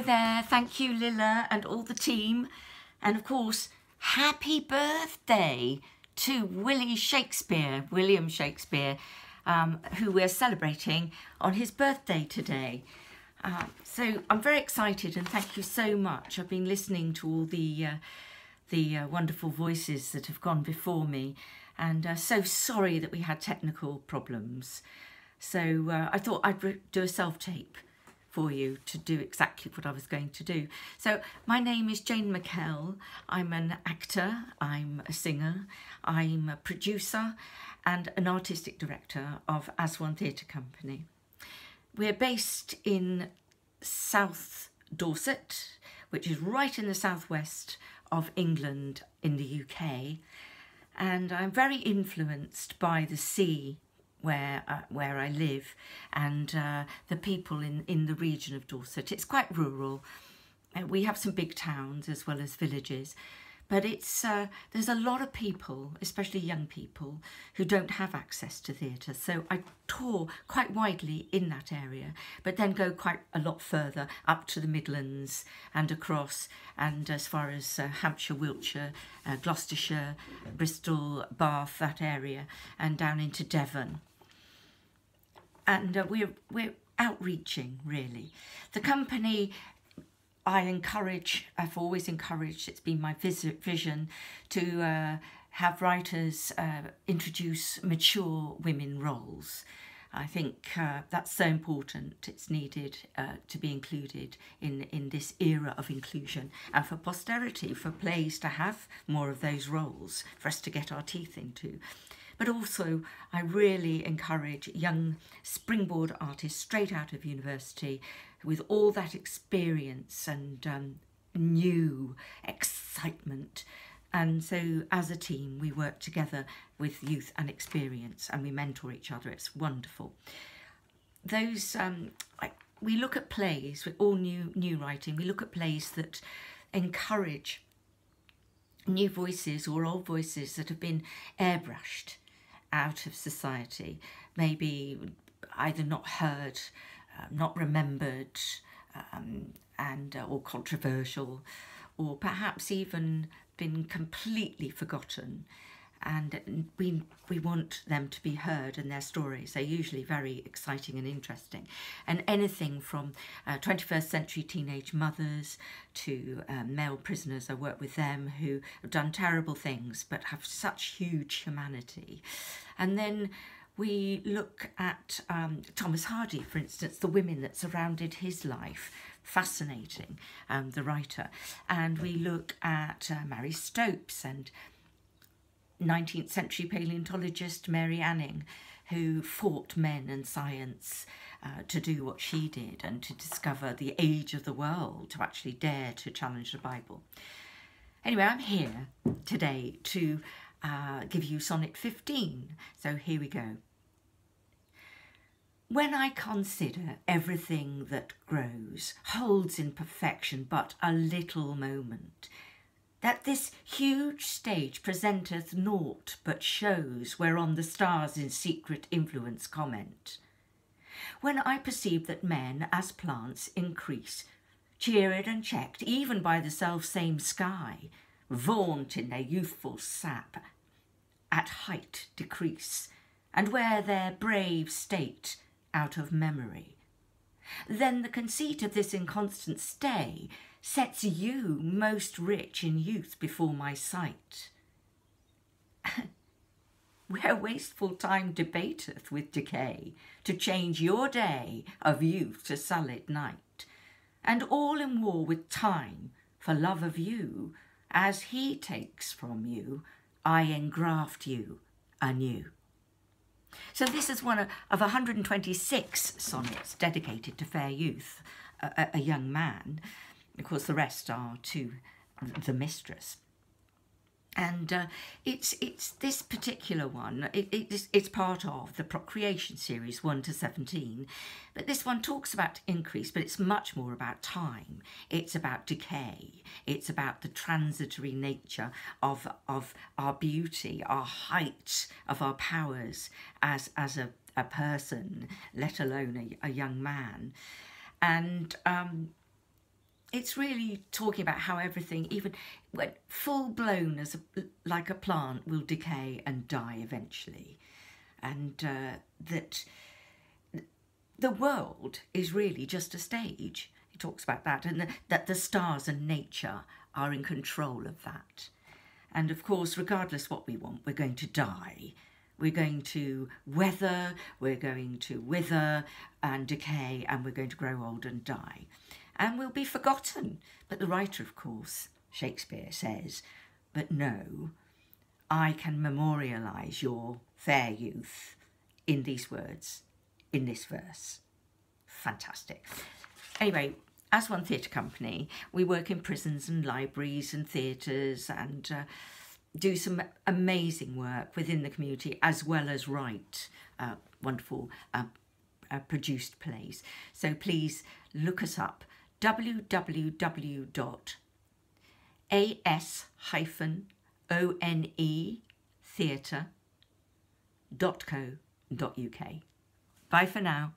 there, thank you Lilla and all the team, and of course happy birthday to William Shakespeare, who we're celebrating on his birthday today. So I'm very excited and thank you so much. I've been listening to all the wonderful voices that have gone before me, and so sorry that we had technical problems. So I thought I'd do a self-tape for you to do exactly what I was going to do. So my name is Jane McKell. I'm an actor, I'm a singer, I'm a producer and an artistic director of AsOne Theatre Company. We're based in South Dorset, which is right in the southwest of England in the UK, and I'm very influenced by the sea where I live, and the people in the region of Dorset. It's quite rural. We have some big towns as well as villages, but it's there's a lot of people, especially young people, who don't have access to theatre. So I tour quite widely in that area, but then go quite a lot further up to the Midlands and across, and as far as Hampshire, Wiltshire, Gloucestershire, Bristol, Bath, that area, and down into Devon. And we're outreaching, really. The company, I've always encouraged, it's been my vision to have writers introduce mature women roles. I think that's so important. It's needed to be included in this era of inclusion, and for posterity, for plays to have more of those roles for us to get our teeth into. But also, I really encourage young springboard artists straight out of university with all that experience and new excitement. And so as a team, we work together with youth and experience, and we mentor each other. It's wonderful. Those we look at plays with all new writing. We look at plays that encourage new voices or old voices that have been airbrushed out of society, maybe either not heard, not remembered, or controversial, or perhaps even been completely forgotten. And we want them to be heard, and their stories are usually very exciting and interesting. And anything from 21st century teenage mothers to male prisoners, I work with them, who have done terrible things but have such huge humanity. And then we look at Thomas Hardy, for instance, the women that surrounded his life. Fascinating, the writer. And we look at Mary Stopes and 19th century paleontologist Mary Anning, who fought men and science to do what she did and to discover the age of the world, to actually dare to challenge the Bible. Anyway, I'm here today to give you Sonnet 15, so here we go. When I consider everything that grows, holds in perfection but a little moment, that this huge stage presenteth naught but shows whereon the stars in secret influence comment. When I perceive that men as plants increase, cheered and checked even by the self-same sky, vaunt in their youthful sap, at height decrease, and wear their brave state out of memory, then the conceit of this inconstant stay sets you most rich in youth before my sight. Where wasteful time debateth with decay, to change your day of youth to sullied night, and all in war with time for love of you, as he takes from you, I engraft you anew. So this is one of 126 sonnets dedicated to fair youth, a young man. Of course, the rest are to the mistress. And it's this particular one, it's part of the Procreation series 1 to 17. But this one talks about increase, but it's much more about time. It's about decay. It's about the transitory nature of our beauty, our height, of our powers as a person, let alone a young man. And it's really talking about how everything, even when full blown like a plant, will decay and die eventually, and that the world is really just a stage. He talks about that, and that the stars and nature are in control of that. And of course, regardless what we want, we're going to die. We're going to weather, we're going to wither and decay, and we're going to grow old and die. And we'll be forgotten. But the writer, of course, Shakespeare, says, but no, I can memorialise your fair youth in these words, in this verse. Fantastic. Anyway, AsOne Theatre Company, we work in prisons and libraries and theatres and do some amazing work within the community, as well as write wonderful produced plays. So please look us up, www.as-onetheatre.co.uk. Bye for now.